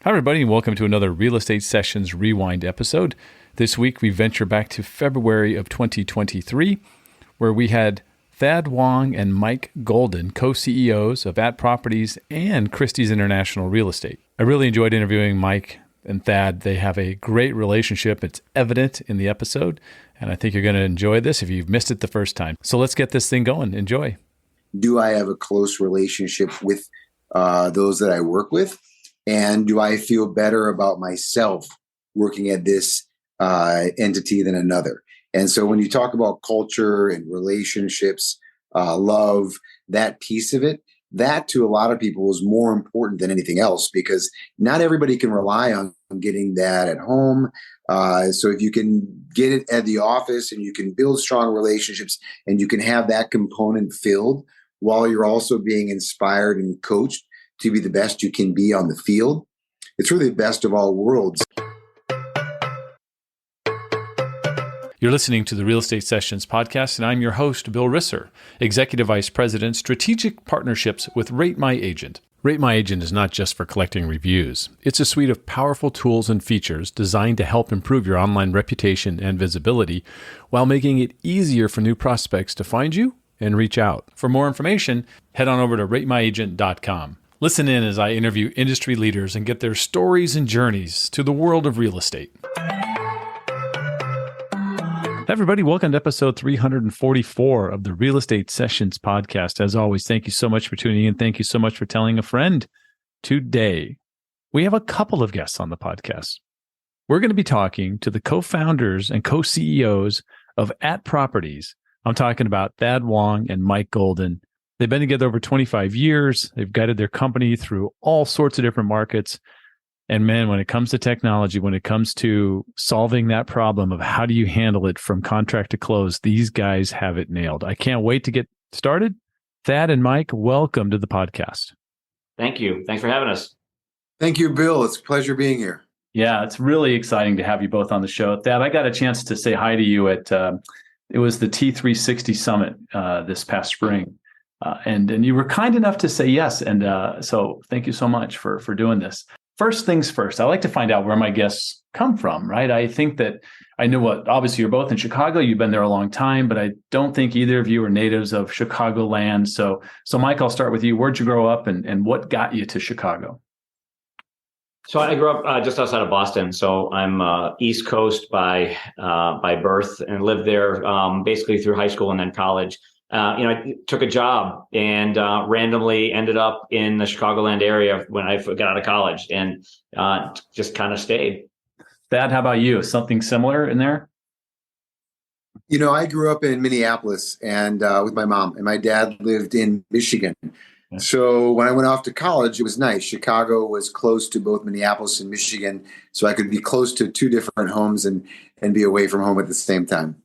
Hi, everybody, and welcome to another Real Estate Sessions Rewind episode. This week, we venture back to February of 2023, where we had Thad Wong and Mike Golden, co-CEOs of At Properties and Christie's International Real Estate. I really enjoyed interviewing Mike and Thad. They have a great relationship. It's evident in the episode, and I think you're going to enjoy this if you've missed it the first time. So let's get this thing going. Enjoy. Do I have a close relationship with those that I work with? And do I feel better about myself working at this entity than another? And so when you talk about culture and relationships, love, that piece of it, that to a lot of people is more important than anything else, because not everybody can rely on getting that at home. So if you can get it at the office and you can build strong relationships and you can have that component filled while you're also being inspired and coached to be the best you can be on the field, it's really the best of all worlds. You're listening to the Real Estate Sessions podcast, and I'm your host, Bill Risser, Executive Vice President, Strategic Partnerships with Rate My Agent. Rate My Agent is not just for collecting reviews. It's a suite of powerful tools and features designed to help improve your online reputation and visibility while making it easier for new prospects to find you and reach out. For more information, head on over to ratemyagent.com. Listen in as I interview industry leaders and get their stories and journeys to the world of real estate. Hey everybody, welcome to episode 344 of the Real Estate Sessions podcast. As always, thank you so much for tuning in. Thank you so much for telling a friend. Today, we have a couple of guests on the podcast. We're going to be talking to the co-founders and co-CEOs of At Properties. I'm talking about Thad Wong and Mike Golden. They've been together over 25 years. They've guided their company through all sorts of different markets. And man, when it comes to technology, when it comes to solving that problem of how do you handle it from contract to close, these guys have it nailed. I can't wait to get started. Thad and Mike, welcome to the podcast. Thank you. Thanks for having us. Thank you, Bill. It's a pleasure being here. Yeah, it's really exciting to have you both on the show. Thad, I got a chance to say hi to you at, it was the T360 Summit this past spring. And you were kind enough to say yes. And so thank you so much for doing this. First things first, I like to find out where my guests come from, right? I think that I know obviously you're both in Chicago. You've been there a long time, but I don't think either of you are natives of Chicagoland. So Mike, I'll start with you. Where'd you grow up and what got you to Chicago? So I grew up just outside of Boston. So I'm East Coast by birth and lived there basically through high school and then college. I took a job and randomly ended up in the Chicagoland area when I got out of college and just kind of stayed. Thad, how about you? Something similar in there? I grew up in Minneapolis and with my mom, and my dad lived in Michigan. Yeah. So when I went off to college, it was nice. Chicago was close to both Minneapolis and Michigan, so I could be close to two different homes and be away from home at the same time.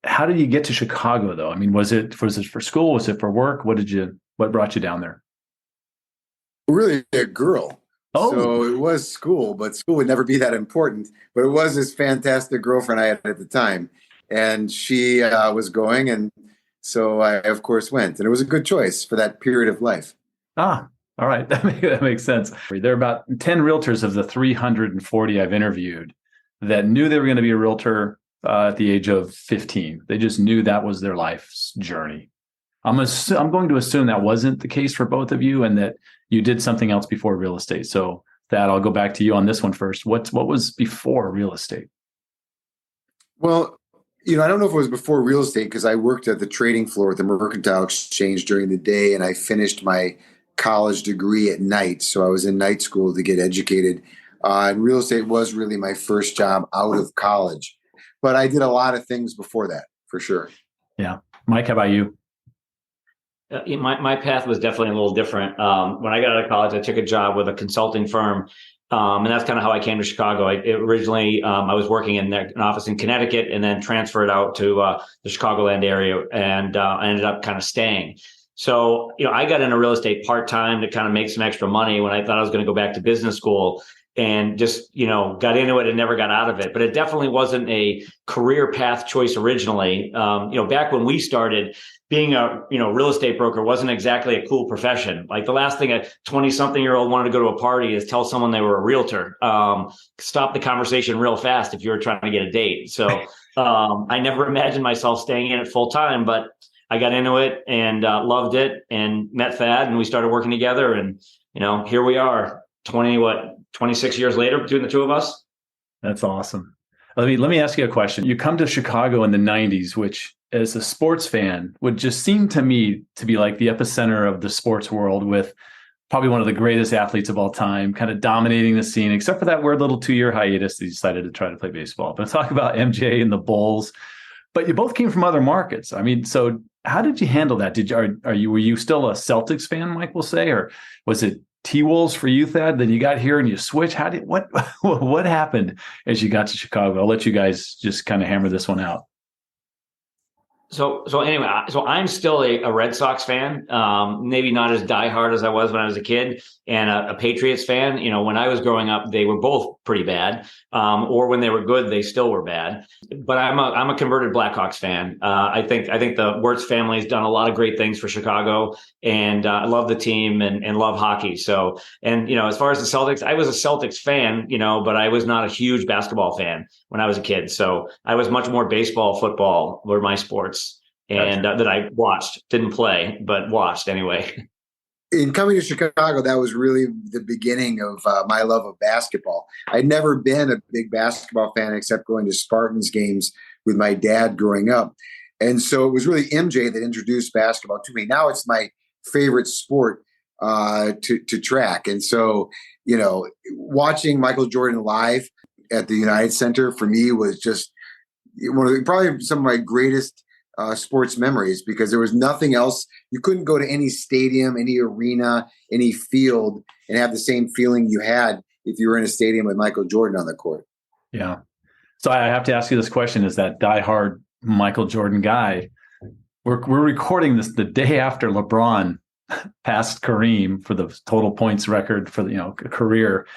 How did you get to Chicago, though? I mean, was it for school? Was it for work? What brought you down there? Really, a girl. Oh, so it was school, but school would never be that important. But it was this fantastic girlfriend I had at the time, and she was going, and so I, of course, went. And it was a good choice for that period of life. Ah, all right, that makes sense. There are about 10 realtors of the 340 I've interviewed that knew they were going to be a realtor at the age of 15. They just knew that was their life's journey. I'm going to assume that wasn't the case for both of you and that you did something else before real estate. So Thad, I'll go back to you on this one first. What was before real estate? Well, I don't know if it was before real estate because I worked at the trading floor at the Mercantile Exchange during the day and I finished my college degree at night. So I was in night school to get educated. And real estate was really my first job out of college. But I did a lot of things before that, for sure. Yeah. Mike, how about you? My path was definitely a little different. When I got out of college, I took a job with a consulting firm. And that's kind of how I came to Chicago. Originally, I was working in an office in Connecticut and then transferred out to the Chicagoland area. And I ended up kind of staying. So, I got into real estate part-time to kind of make some extra money when I thought I was going to go back to business school. and just, got into it and never got out of it. But it definitely wasn't a career path choice originally. Back when we started, being a real estate broker wasn't exactly a cool profession. Like the last thing a 20-something-year-old wanted to go to a party is tell someone they were a realtor. Stop the conversation real fast if you were trying to get a date. So I never imagined myself staying in it full time, but I got into it and loved it and met Thad, and we started working together. And here we are, 26 years later between the two of us. That's awesome. Let me ask you a question. You come to Chicago in the 90s, which as a sports fan would just seem to me to be like the epicenter of the sports world, with probably one of the greatest athletes of all time, kind of dominating the scene, except for that weird little 2-year hiatus that he decided to try to play baseball. But talk about MJ and the Bulls. But you both came from other markets. I mean, so how did you handle that? Were you still a Celtics fan, Mike will say, or was it T-Wolves for you, Thad? Then you got here and you switched. What happened as you got to Chicago? I'll let you guys just kind of hammer this one out. So anyway, I'm still a Red Sox fan, maybe not as diehard as I was when I was a kid, and a Patriots fan. When I was growing up, they were both pretty bad, or when they were good, they still were bad. But I'm a converted Blackhawks fan. I think the Wirtz family's done a lot of great things for Chicago, and I love the team and love hockey. So, and as far as the Celtics, I was a Celtics fan, but I was not a huge basketball fan when I was a kid. So I was much more baseball, football were my sports. And that I watched, didn't play, but watched anyway. In coming to Chicago, that was really the beginning of my love of basketball. I'd never been a big basketball fan except going to Spartans games with my dad growing up. And so it was really MJ that introduced basketball to me. Now it's my favorite sport to track. And so, watching Michael Jordan live at the United Center for me was just probably some of my greatest sports memories, because there was nothing else. You couldn't go to any stadium, any arena, any field and have the same feeling you had if you were in a stadium with Michael Jordan on the court. Yeah. So I have to ask you this question, as that diehard Michael Jordan guy. We're recording this the day after LeBron passed Kareem for the total points record for the career.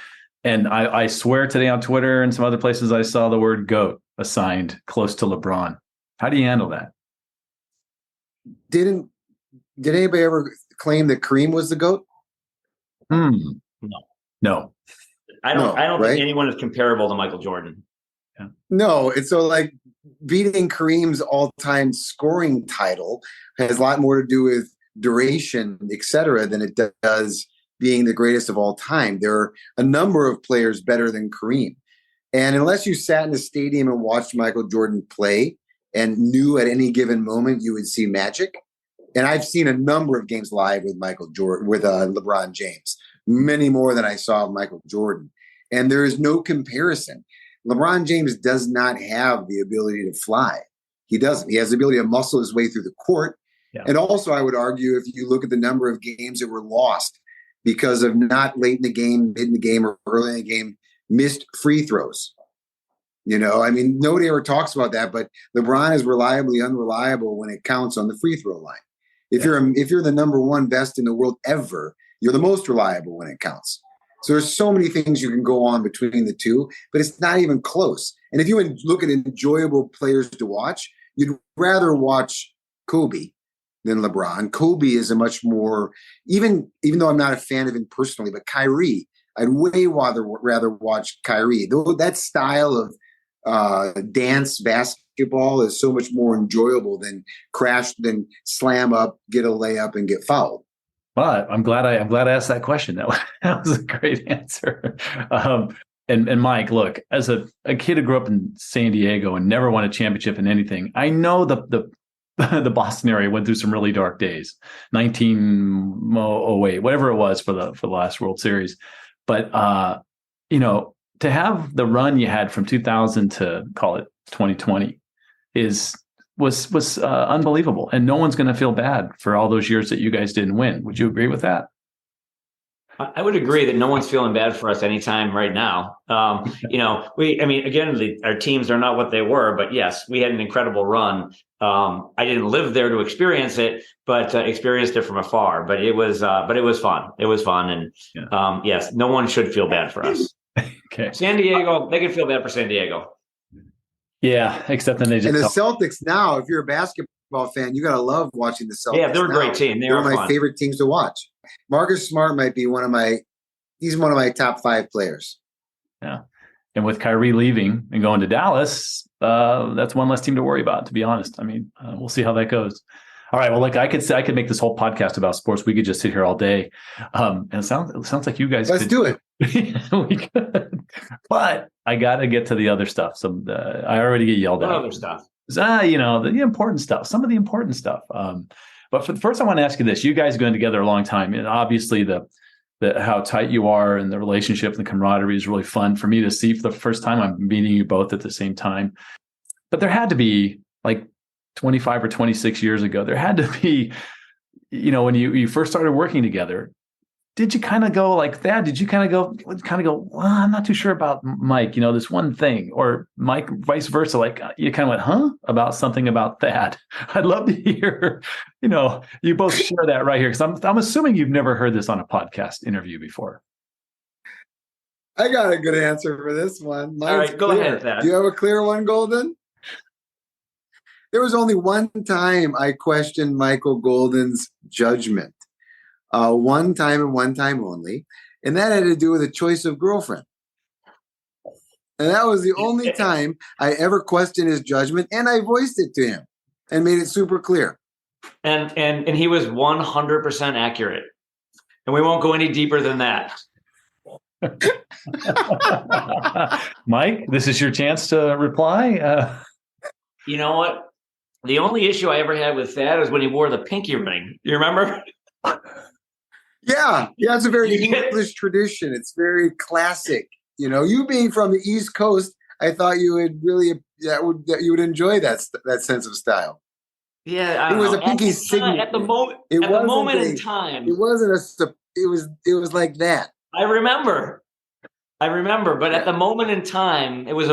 And I swear today on Twitter and some other places I saw the word GOAT assigned close to LeBron. How do you handle that? Did anybody ever claim that Kareem was the GOAT? No. I don't right? think anyone is comparable to Michael Jordan. Yeah. No, it's so like beating Kareem's all-time scoring title has a lot more to do with duration, et cetera, than it does being the greatest of all time. There are a number of players better than Kareem. And unless you sat in a stadium and watched Michael Jordan play and knew at any given moment you would see magic. And I've seen a number of games live with Michael Jordan, with LeBron James, many more than I saw of Michael Jordan. And there is no comparison. LeBron James does not have the ability to fly. He doesn't. He has the ability to muscle his way through the court. Yeah. And also, I would argue, if you look at the number of games that were lost because of not late in the game, mid in the game, or early in the game, missed free throws. Nobody ever talks about that, but LeBron is reliably unreliable when it counts on the free throw line. If you're the number one best in the world ever, you're the most reliable when it counts. So there's so many things you can go on between the two, but it's not even close. And if you look at enjoyable players to watch, you'd rather watch Kobe than LeBron. Kobe is a much more, even though I'm not a fan of him personally, but Kyrie, I'd way rather watch Kyrie. Though that style of dance basketball is so much more enjoyable than slam up, get a layup, and get fouled. Well, I'm glad I asked that question. That was a great answer. And Mike, look, as a kid who grew up in San Diego and never won a championship in anything, I know the Boston area went through some really dark days. 1908, whatever it was for the last World Series. But to have the run you had from 2000 to call it 2020 was unbelievable, and no one's going to feel bad for all those years that you guys didn't win. Would you agree with that? I would agree that no one's feeling bad for us anytime right now. Our teams are not what they were, but yes, we had an incredible run. I didn't live there to experience it, but experienced it from afar. But it was fun. It was fun, and yes, no one should feel bad for us. Okay. San Diego, they can feel bad for San Diego. Yeah, except then they just and the Celtics now, if you're a basketball fan, you got to love watching the Celtics. Yeah, they're a now. great team. They're one of my favorite teams to watch. Marcus Smart might be he's one of my top 5 players. Yeah. And with Kyrie leaving and going to Dallas, that's one less team to worry about, to be honest. I mean, we'll see how that goes. All right. Well, I could make this whole podcast about sports. We could just sit here all day. And it sounds like you guys Let's do it. We could. But I got to get to the other stuff. So I already get yelled at. What other stuff? The important stuff, some of the important stuff. But for the first, I want to ask you this. You guys have been together a long time. And obviously how tight you are and the relationship and the camaraderie is really fun for me to see for the first time. I'm meeting you both at the same time. But there had to be, like, 25 or 26 years ago, there had to be, when you first started working together, did you kind of go like that? Did you kind of go, well, I'm not too sure about Mike, this one thing, or Mike, vice versa? Like you kind of went, huh? About something about that. I'd love to hear, you both share that right here. Because I'm assuming you've never heard this on a podcast interview before. I got a good answer for this one. Mine's all right, go clear. ahead, Thad. Do you have a clear one, Golden? There was only one time I questioned Michael Golden's judgment. One time and one time only. And that had to do with a choice of girlfriend. And that was the only time I ever questioned his judgment. And I voiced it to him and made it super clear. And he was 100% accurate. And we won't go any deeper than that. Mike, this is your chance to reply. You know what? The only issue I ever had with Thad was when he wore the pinky ring. You remember? Yeah, it's a very English tradition. It's very classic. You being from the East Coast, I thought you would really you would enjoy that sense of style. Yeah, it was a pinky signal. At the moment in time, it wasn't it was like that. I remember, but at the moment in time, it was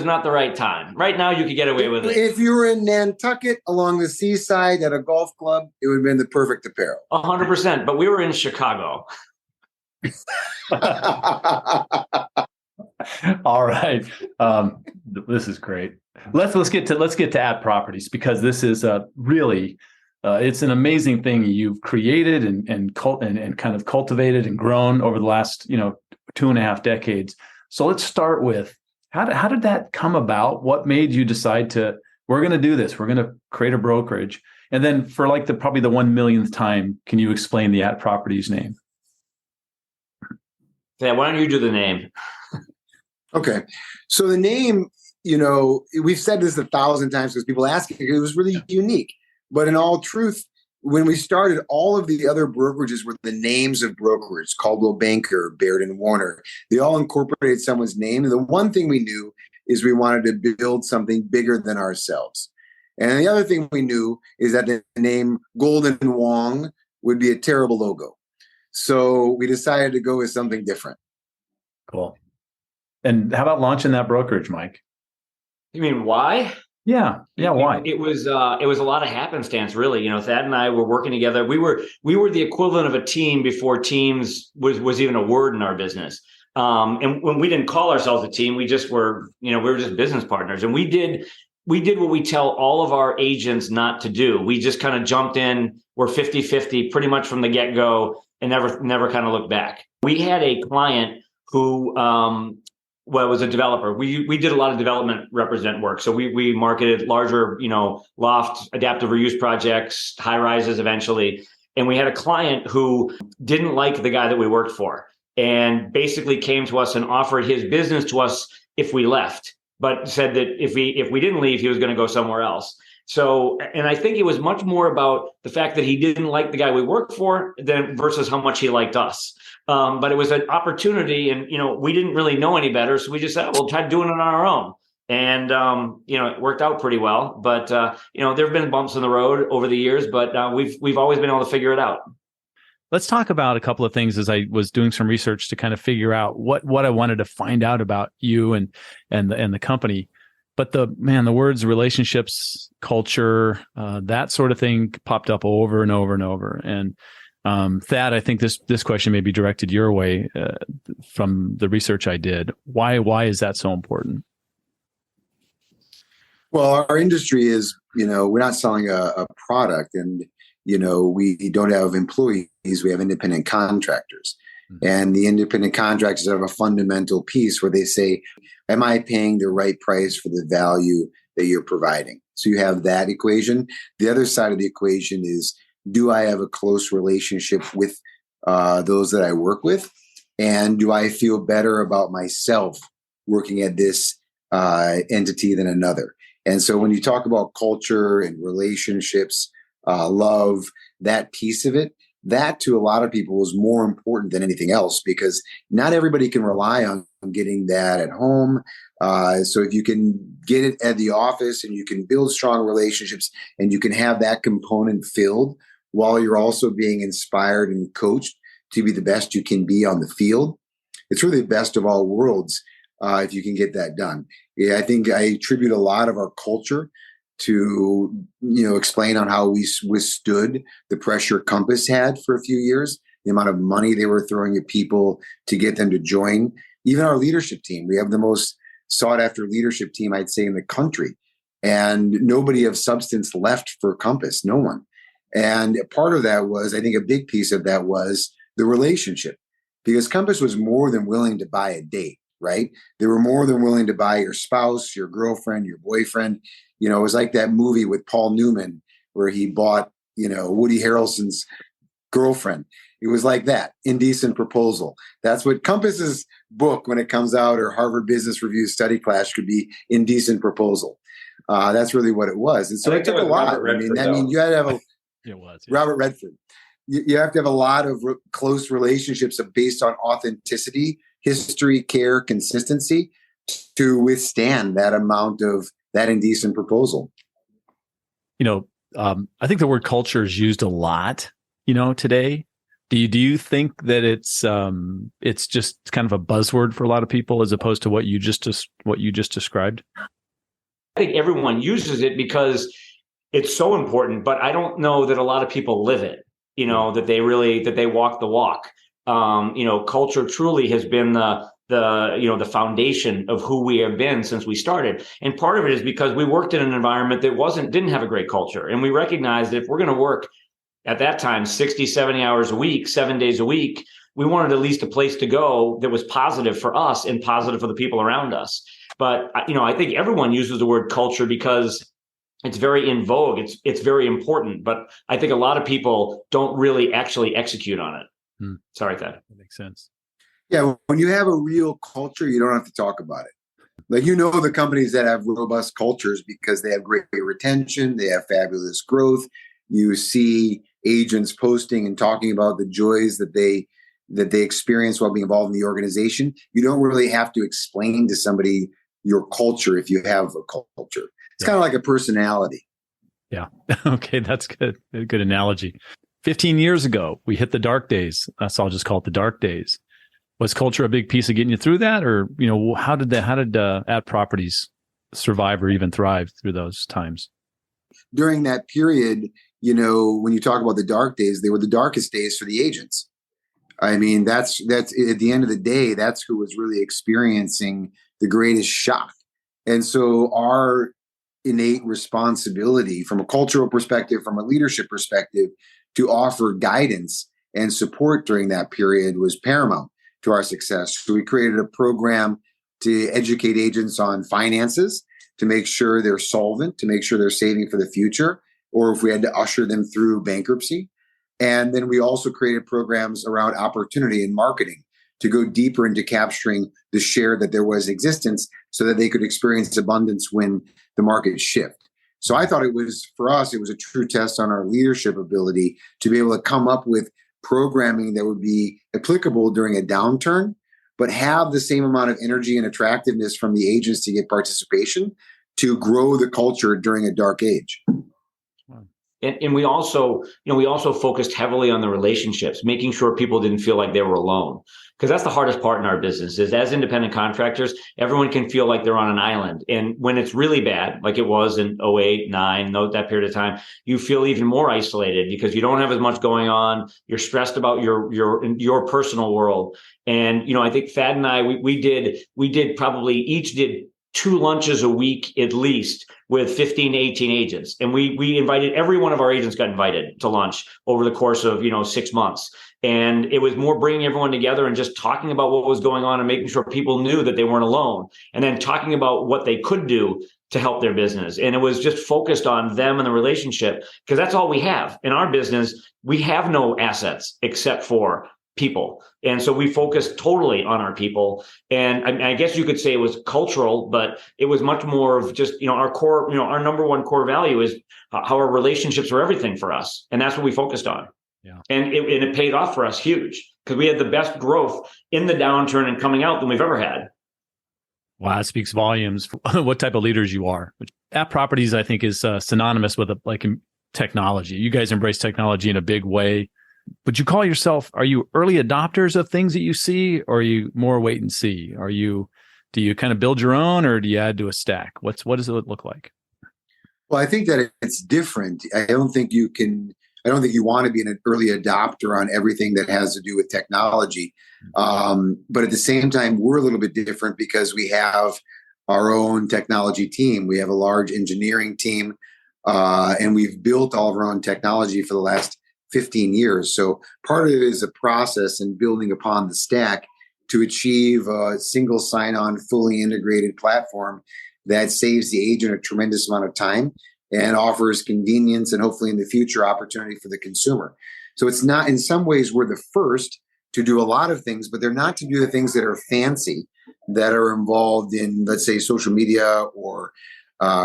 not the right time. Right now, you could get away with it. If you were in Nantucket along the seaside at a golf club, it would have been the perfect apparel. 100%. But we were in Chicago. All right. This is great. Let's get to At Properties, because this is really it's an amazing thing you've created and kind of cultivated and grown over the last 2.5 decades. So let's start with how did that come about? What made you decide we're going to do this? We're going to create a brokerage. And then for probably the 1 millionth time, can you explain the At Properties name? Yeah, why don't you do the name? Okay. So the name, we've said this 1,000 times because people ask it. It was really unique. But in all truth, when we started, all of the other brokerages were the names of brokers: Caldwell Banker, Baird and Warner. They all incorporated someone's name. And the one thing we knew is we wanted to build something bigger than ourselves. And the other thing we knew is that the name Golden and Wong would be a terrible logo. So we decided to go with something different. Cool. And how about launching that brokerage, Mike? You mean why? Yeah. Why? It was a lot of happenstance, really. Thad and I were working together. We were the equivalent of a team before teams was even a word in our business. And when we didn't call ourselves a team, we just were, we were just business partners. And we did what we tell all of our agents not to do. We just kind of jumped in. We're 50-50 pretty much from the get-go and never kind of looked back. We had a client who was a developer. We did a lot of development represent work. So we marketed larger, loft, adaptive reuse projects, high rises eventually. And we had a client who didn't like the guy that we worked for and basically came to us and offered his business to us if we left, but said that if we didn't leave, he was going to go somewhere else. So, and I think it was much more about the fact that he didn't like the guy we worked for than versus how much he liked us. But it was an opportunity, and we didn't really know any better, so we just said, "We'll try doing it on our own." And it worked out pretty well. But there have been bumps in the road over the years, but we've always been able to figure it out. Let's talk about a couple of things as I was doing some research to kind of figure out what I wanted to find out about you and the company. But the words relationships, culture, that sort of thing popped up over and over and over. And Thad, I think this question may be directed your way from the research I did. Why is that so important? Well, our industry is, we're not selling a product, and, we don't have employees. We have independent contractors. Mm-hmm. And the independent contractors have a fundamental piece where they say, am I paying the right price for the value that you're providing? So you have that equation. The other side of the equation is, do I have a close relationship with those that I work with? And do I feel better about myself working at this entity than another? And so when you talk about culture and relationships, love, that piece of it, that to a lot of people is more important than anything else, because not everybody can rely on getting that at home. So if you can get it at the office and you can build strong relationships and you can have that component filled while you're also being inspired and coached to be the best you can be on the field, it's really the best of all worlds if you can get that done. Yeah, I think I attribute a lot of our culture to, explain on how we withstood the pressure Compass had for a few years, the amount of money they were throwing at people to get them to join. Even our leadership team, we have the most sought after leadership team, I'd say, in the country. And nobody of substance left for Compass, no one. And part of that was, I think a big piece of that was the relationship, because Compass was more than willing to buy a date, right? They were more than willing to buy your spouse, your girlfriend, your boyfriend. It was like that movie with Paul Newman where he bought, Woody Harrelson's girlfriend. It was like that, Indecent Proposal. That's what Compass's book, when it comes out, or Harvard Business Review study class, could be Indecent Proposal. That's really what it was. And so it took a lot. You had to have it was Robert Redford. You have to have a lot of close relationships based on authenticity, history, care, consistency to withstand that amount of that indecent proposal. I think the word culture is used a lot, today. Do you think that it's just kind of a buzzword for a lot of people as opposed to what you just described? I think everyone uses it because it's so important, but I don't know that a lot of people live it, that they walk the walk. Culture truly has been the foundation of who we have been since we started. And part of it is because we worked in an environment that didn't have a great culture. And we recognized that if we're going to work at that time, 60, 70 hours a week, 7 days a week, we wanted at least a place to go that was positive for us and positive for the people around us. But, I think everyone uses the word culture because it's very in vogue. It's very important. But I think a lot of people don't really actually execute on it. Sorry, Thad. That makes sense. Yeah, when you have a real culture, you don't have to talk about it. Like, the companies that have robust cultures because they have great retention, they have fabulous growth. You see agents posting and talking about the joys that they experience while being involved in the organization. You don't really have to explain to somebody your culture if you have a culture. It's kind of like a personality. Yeah. Okay, that's good. A good analogy. 15 years ago, we hit the dark days. So I'll just call it the dark days. Was culture a big piece of getting you through that? Or, how did ad properties survive or even thrive through those times? During that period, when you talk about the dark days, they were the darkest days for the agents. I mean, that's at the end of the day, that's who was really experiencing the greatest shock. And so our innate responsibility from a cultural perspective, from a leadership perspective, to offer guidance and support during that period was paramount to our success. So we created a program to educate agents on finances, to make sure they're solvent, to make sure they're saving for the future, or if we had to usher them through bankruptcy. And then we also created programs around opportunity and marketing to go deeper into capturing the share that there was existence so that they could experience abundance when the market shift. So I thought for us, it was a true test on our leadership ability to be able to come up with programming that would be applicable during a downturn, but have the same amount of energy and attractiveness from the agents to get participation to grow the culture during a dark age. And we also focused heavily on the relationships, making sure people didn't feel like they were alone. because that's the hardest part in our business is as independent contractors, everyone can feel like they're on an island. And when it's really bad, like it was in 08, 09, that period of time, you feel even more isolated because you don't have as much going on. You're stressed about your personal world. And, I think Thad and I, we did probably each did 2 lunches a week at least with 15 to 18 agents. And we invited, every one of our agents got invited to lunch over the course of, 6 months. And it was more bringing everyone together and just talking about what was going on and making sure people knew that they weren't alone. And then talking about what they could do to help their business. And it was just focused on them and the relationship, because that's all we have in our business. We have no assets except for people. And so we focused totally on our people. And I guess you could say it was cultural, but it was much more of just, our core, our number one core value is how our relationships are everything for us. And that's what we focused on. Yeah. And it paid off for us huge because we had the best growth in the downturn and coming out than we've ever had. Wow, that speaks volumes for what type of leaders you are. App Properties, I think, is synonymous with technology. You guys embrace technology in a big way. But you call yourself, are you early adopters of things that you see, or are you more wait and see? Do you kind of build your own, or do you add to a stack? What does it look like? Well, I think that it's different. I don't think you want to be an early adopter on everything that has to do with technology. But at the same time, we're a little bit different because we have our own technology team. We have a large engineering team, and we've built all of our own technology for the last 15 years. So part of it is a process and building upon the stack to achieve a single sign-on, fully integrated platform that saves the agent a tremendous amount of time and offers convenience and hopefully in the future opportunity for the consumer. So it's not, in some ways, we're the first to do a lot of things, but they're not to do the things that are fancy, that are involved in, let's say, social media or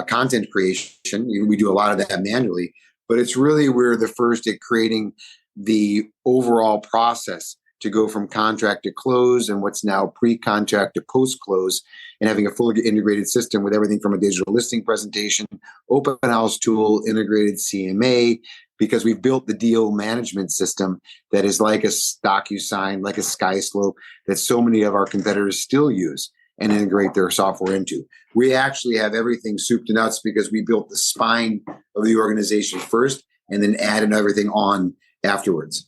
content creation. We do a lot of that manually. But it's really, we're the first at creating the overall process to go from contract to close and what's now pre-contract to post-close, and having a fully integrated system with everything from a digital listing presentation, open house tool, integrated CMA, because we've built the deal management system that is like a DocuSign, like a SkySlope, that so many of our competitors still use and integrate their software into. We actually have everything soup to nuts because we built the spine of the organization first and then added everything on afterwards.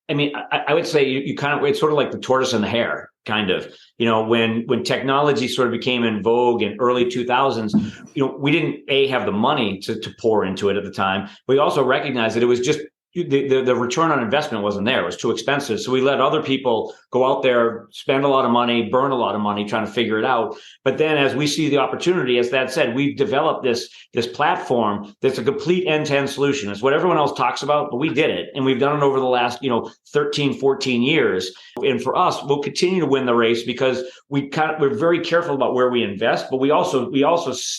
I mean, I would say you kind of, it's sort of like the tortoise and the hare, kind of, when technology sort of became in vogue in early 2000s, we didn't have the money to pour into it at the time. We also recognized that it was just, the return on investment wasn't there. It was too expensive. So we let other people go out there, spend a lot of money, burn a lot of money trying to figure it out. But then as we see the opportunity, as Thad said, we've developed this platform that's a complete end-to-end solution. It's what everyone else talks about, but we did it. And we've done it over the last, 13, 14 years. And for us, we'll continue to win the race because we're very careful about where we invest, but we also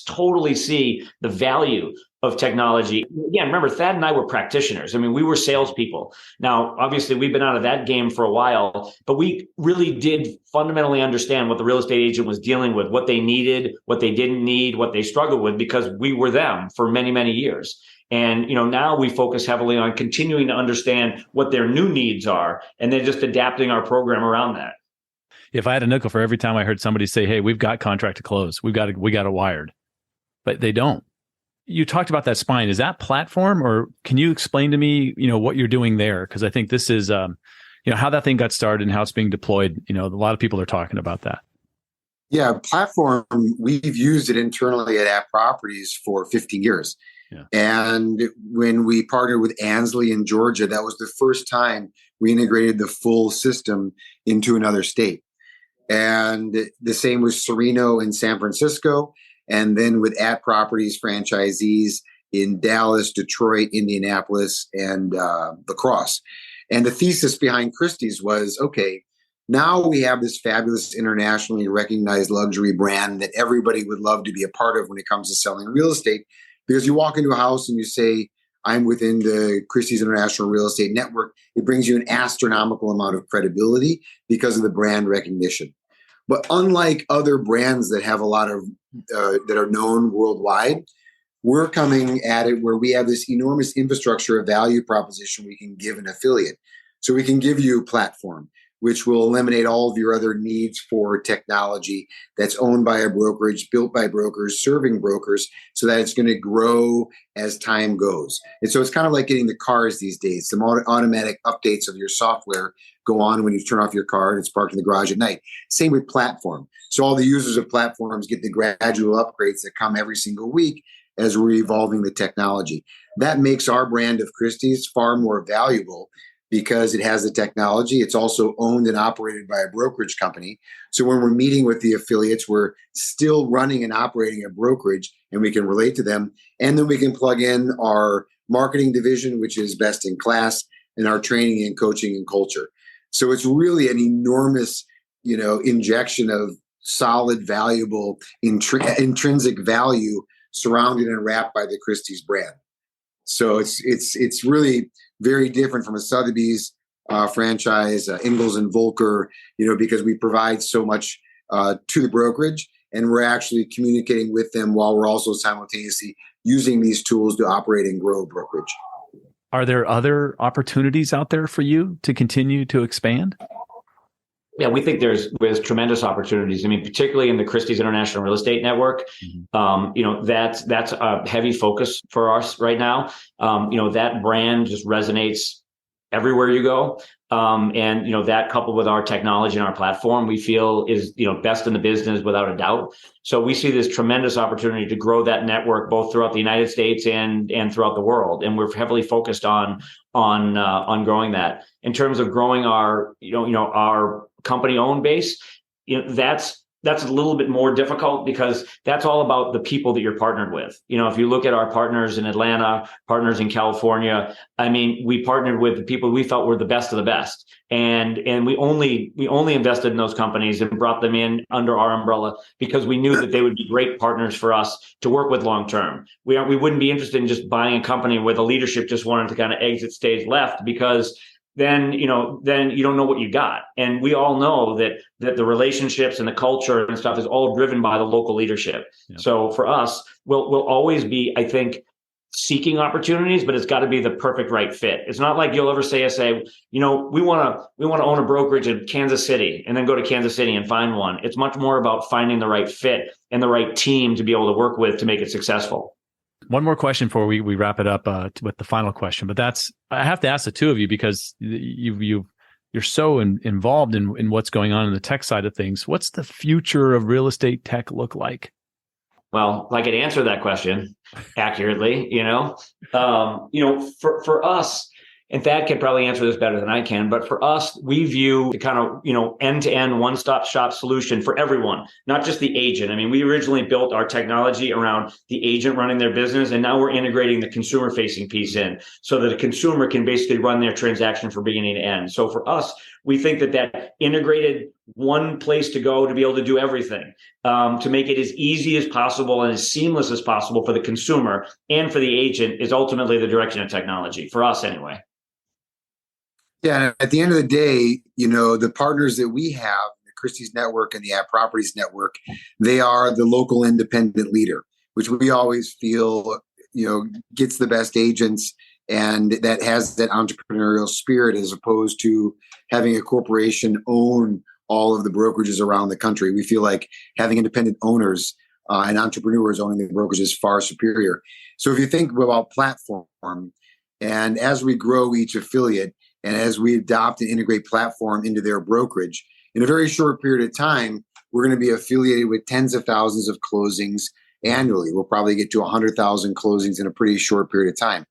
totally see the value of technology. Again, remember, Thad and I were practitioners. I mean, we were salespeople. Now, obviously, we've been out of that game for a while, but we really did fundamentally understand what the real estate agent was dealing with, what they needed, what they didn't need, what they struggled with, because we were them for many, many years. And, now we focus heavily on continuing to understand what their new needs are, and then just adapting our program around that. If I had a nickel for every time I heard somebody say, hey, we've got contract to close, we got it wired, but they don't. You talked about that spine. Is that platform, or can you explain to me, what you're doing there? Because I think this is, how that thing got started and how it's being deployed. A lot of people are talking about that. Yeah, platform, we've used it internally at App Properties for 15 years. Yeah. And when we partnered with Ansley in Georgia, that was the first time we integrated the full system into another state. And the same with Sereno in San Francisco. And then with App Properties franchisees in Dallas, Detroit, Indianapolis, and La Crosse. And the thesis behind Christie's was, okay, now we have this fabulous internationally recognized luxury brand that everybody would love to be a part of when it comes to selling real estate. Because you walk into a house and you say, I'm within the Christie's International Real Estate Network, it brings you an astronomical amount of credibility because of the brand recognition. But unlike other brands that have a lot of that are known worldwide, we're coming at it where we have this enormous infrastructure of value proposition we can give an affiliate. So we can give you a platform. which will eliminate all of your other needs for technology that's owned by a brokerage, built by brokers, serving brokers, so that it's going to grow as time goes. And so it's kind of like getting the cars these days. Some automatic updates of your software go on when you turn off your car and it's parked in the garage at night. Same with platform. So all the users of platforms get the gradual upgrades that come every single week as we're evolving the technology. That makes our brand of Christie's far more valuable because it has the technology. It's also owned and operated by a brokerage company. So when we're meeting with the affiliates, we're still running and operating a brokerage, and we can relate to them. And then we can plug in our marketing division, which is best in class, and our training and coaching and culture. So it's really an enormous, injection of solid, valuable, intrinsic value surrounded and wrapped by the Christie's brand. So it's really very different from a Sotheby's franchise, Ingalls and Volcker, because we provide so much to the brokerage, and we're actually communicating with them while we're also simultaneously using these tools to operate and grow brokerage. Are there other opportunities out there for you to continue to expand? Yeah, we think there's tremendous opportunities. I mean, particularly in the Christie's International Real Estate Network, that's a heavy focus for us right now. That brand just resonates everywhere you go. And that coupled with our technology and our platform, we feel is, best in the business without a doubt. So we see this tremendous opportunity to grow that network both throughout the United States and throughout the world. And we're heavily focused on growing that. In terms of growing our company-owned base, that's a little bit more difficult because that's all about the people that you're partnered with. If you look at our partners in Atlanta, partners in California, I mean, we partnered with the people we felt were the best of the best. And we only invested in those companies and brought them in under our umbrella because we knew that they would be great partners for us to work with long term. We wouldn't be interested in just buying a company where the leadership just wanted to kind of exit stage left, because then you don't know what you got. And we all know that the relationships and the culture and stuff is all driven by the local leadership. Yeah. So for us, we'll always be, I think, seeking opportunities, but it's got to be the perfect right fit. It's not like you'll ever say, we want to own a brokerage in Kansas City and then go to Kansas City and find one. It's much more about finding the right fit and the right team to be able to work with to make it successful. One more question before we wrap it up with the final question, but I have to ask the two of you because you're so involved in what's going on in the tech side of things. What's the future of real estate tech look like? Well, I could answer that question accurately, for us, and Thad can probably answer this better than I can, but for us, we view the kind of, end-to-end one-stop shop solution for everyone, not just the agent. I mean, we originally built our technology around the agent running their business, and now we're integrating the consumer-facing piece in so that a consumer can basically run their transaction from beginning to end. So for us, we think that integrated one place to go to be able to do everything, to make it as easy as possible and as seamless as possible for the consumer and for the agent is ultimately the direction of technology, for us anyway. Yeah, at the end of the day, the partners that we have, the Christie's Network and the App Properties Network, they are the local independent leader, which we always feel, gets the best agents and that has that entrepreneurial spirit as opposed to having a corporation own all of the brokerages around the country. We feel like having independent owners and entrepreneurs owning the brokerage is far superior. So if you think about platform, and as we grow each affiliate, and as we adopt and integrate platform into their brokerage, in a very short period of time, we're going to be affiliated with tens of thousands of closings annually. We'll probably get to 100,000 closings in a pretty short period of time.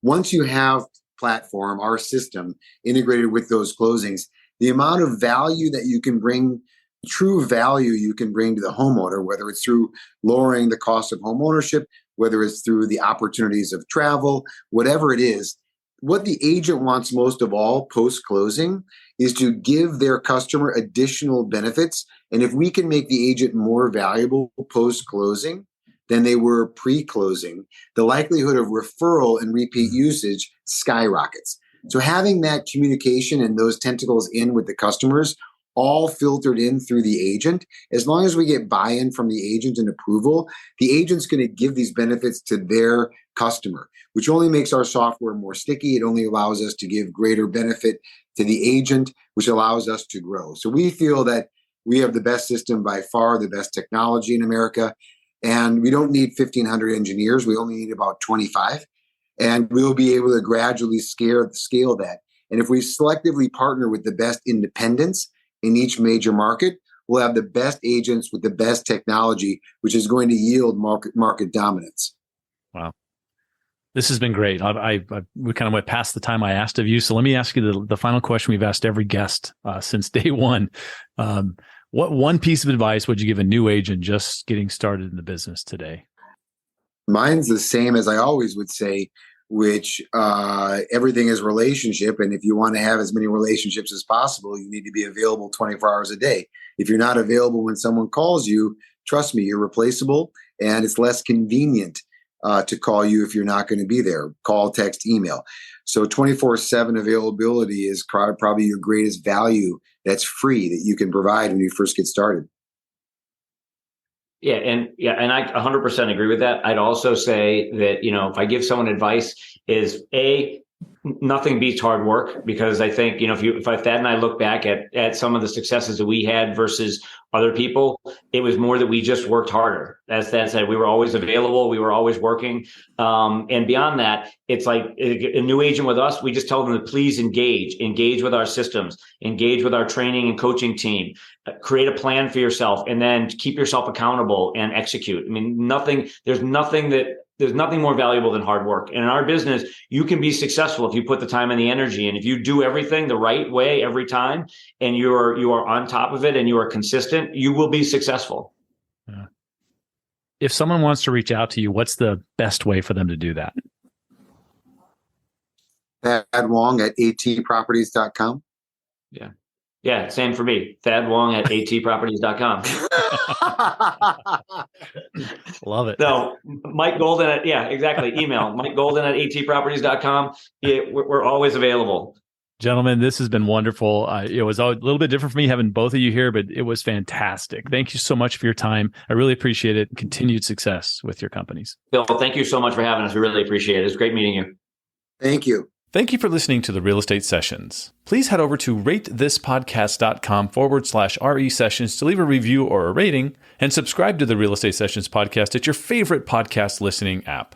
Once you have platform, our system, integrated with those closings, the amount of value that you can bring, true value you can bring to the homeowner, whether it's through lowering the cost of home ownership, whether it's through the opportunities of travel, whatever it is, what the agent wants most of all post-closing is to give their customer additional benefits. And if we can make the agent more valuable post-closing than they were pre-closing, the likelihood of referral and repeat usage skyrockets. So having that communication and those tentacles in with the customers all filtered in through the agent, as long as we get buy-in from the agent and approval, the agent's going to give these benefits to their customer, which only makes our software more sticky. It only allows us to give greater benefit to the agent, which allows us to grow. So we feel that we have the best system by far, the best technology in America. And we don't need 1,500 engineers. We only need about 25. And we'll be able to gradually scale that. And if we selectively partner with the best independents in each major market, we'll have the best agents with the best technology, which is going to yield market dominance. Wow. This has been great. We kind of went past the time I asked of you. So let me ask you the final question we've asked every guest since day one. What one piece of advice would you give a new agent just getting started in the business today? Mine's the same as I always would say, which everything is relationship. And if you want to have as many relationships as possible, you need to be available 24 hours a day. If you're not available when someone calls you, trust me, you're replaceable, and it's less convenient to call you if you're not going to be there. Call, text, email. So 24/7 availability is probably your greatest value that's free that you can provide when you first get started. Yeah, and I 100% agree with that. I'd also say that, if I give someone advice, is nothing beats hard work, because I think, if Thad and I look back at some of the successes that we had versus other people, it was more that we just worked harder. As Thad said, we were always available, we were always working. And beyond that, it's like a new agent with us, we just tell them to please engage with our systems, engage with our training and coaching team, create a plan for yourself, and then keep yourself accountable and execute. I mean, there's nothing more valuable than hard work. And in our business, you can be successful if you put the time and the energy. And if you do everything the right way every time, and you are on top of it and you are consistent, you will be successful. Yeah. If someone wants to reach out to you, what's the best way for them to do that? Thad Wong at atproperties.com. Yeah. Yeah, same for me. Thad Wong at atproperties.com. Love it. So Mike Golden exactly. Email Mike Golden at atproperties.com. Yeah, we're always available. Gentlemen, this has been wonderful. It was a little bit different for me having both of you here, but it was fantastic. Thank you so much for your time. I really appreciate it. Continued success with your companies. Bill, thank you so much for having us. We really appreciate it. It's great meeting you. Thank you. Thank you for listening to the Real Estate Sessions. Please head over to ratethispodcast.com/RE Sessions to leave a review or a rating, and subscribe to the Real Estate Sessions podcast at your favorite podcast listening app.